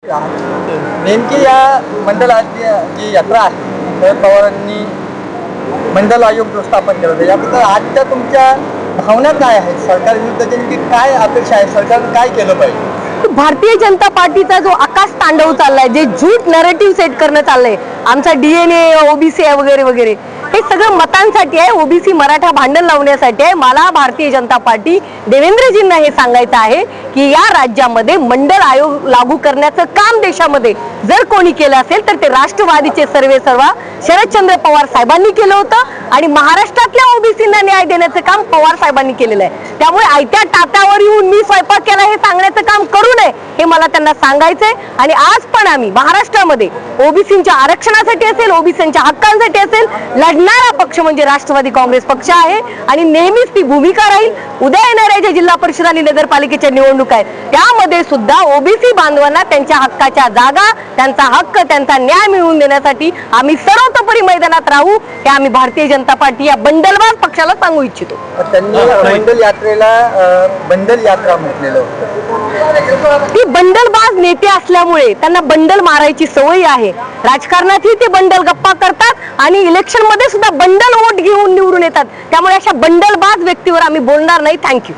नेमकी या मंडळाची जी यात्रा आहे शरद पवारांनी मंडल आयोग जो स्थापन केला होता याबद्दल आजच्या तुमच्या भावना काय आहेत? सरकार विरुद्ध नेमकी काय अपेक्षा आहे? सरकारने काय केलं पाहिजे? भारतीय जनता पार्टीचा जो आकाश तांडव चाललाय, जे झूट नरेटिव्ह सेट करणं चाललंय, आमचा डीएनए ओबीसी आहे वगैरे वगैरे, हे सगळं मतांसाठी आहे, ओबीसी मराठा भांडण लावण्यासाठी आहे. मला भारतीय जनता पार्टी देवेंद्रजींना हे सांगायचं आहे की या राज्यामध्ये मंडल आयोग लागू करण्याचं काम देशामध्ये जर कोणी केलं असेल तर ते राष्ट्रवादीचे सर्वेसर्वा शरदचंद्र पवार साहेबांनी केलं होतं आणि महाराष्ट्रातल्या ओबीसींना न्याय देण्याचं काम पवार साहेबांनी केलेलं आहे. त्यामुळे आयत्या टाटावर येऊन मी स्वयंपाक केला हे सांगण्याचं काम करू नये हे मला त्यांना सांगायचंय. आणि आज पण आम्ही महाराष्ट्रामध्ये ओबीसींच्या आरक्षणासाठी असेल, ओबीसींच्या हक्कांसाठी असेल लढणारा पक्ष म्हणजे राष्ट्रवादी काँग्रेस पक्ष आहे आणि नेहमीच ती भूमिका राहील. उद्या येणाऱ्या ज्या जिल्हा परिषद आणि नगरपालिकेच्या निवडणूक आहेत त्यामध्ये सुद्धा ओबीसी बांधवांना त्यांच्या हक्काच्या जागा, त्यांचा हक्क, त्यांचा न्याय मिळवून देण्यासाठी आम्ही सर्वतोपरी मैदानात राहू हे आम्ही भारतीय जनता पार्टी या बंडलबाज पक्षाला सांगू इच्छितो. त्यांनी मंडल यात्रेला बंडल यात्रा म्हटलेलं होतं. ती बंडलबाज नेते असल्यामुळे त्यांना बंडल मारायची सवय आहे. राजकारणातही ते बंडल गप्पा करतात आणि इलेक्शन मध्ये सुद्धा बंडल वोट घेऊन निवडून येतात. त्यामुळे अशा बंडलबाज व्यक्तीवर आम्ही बोलणार नाही. थँक्यू.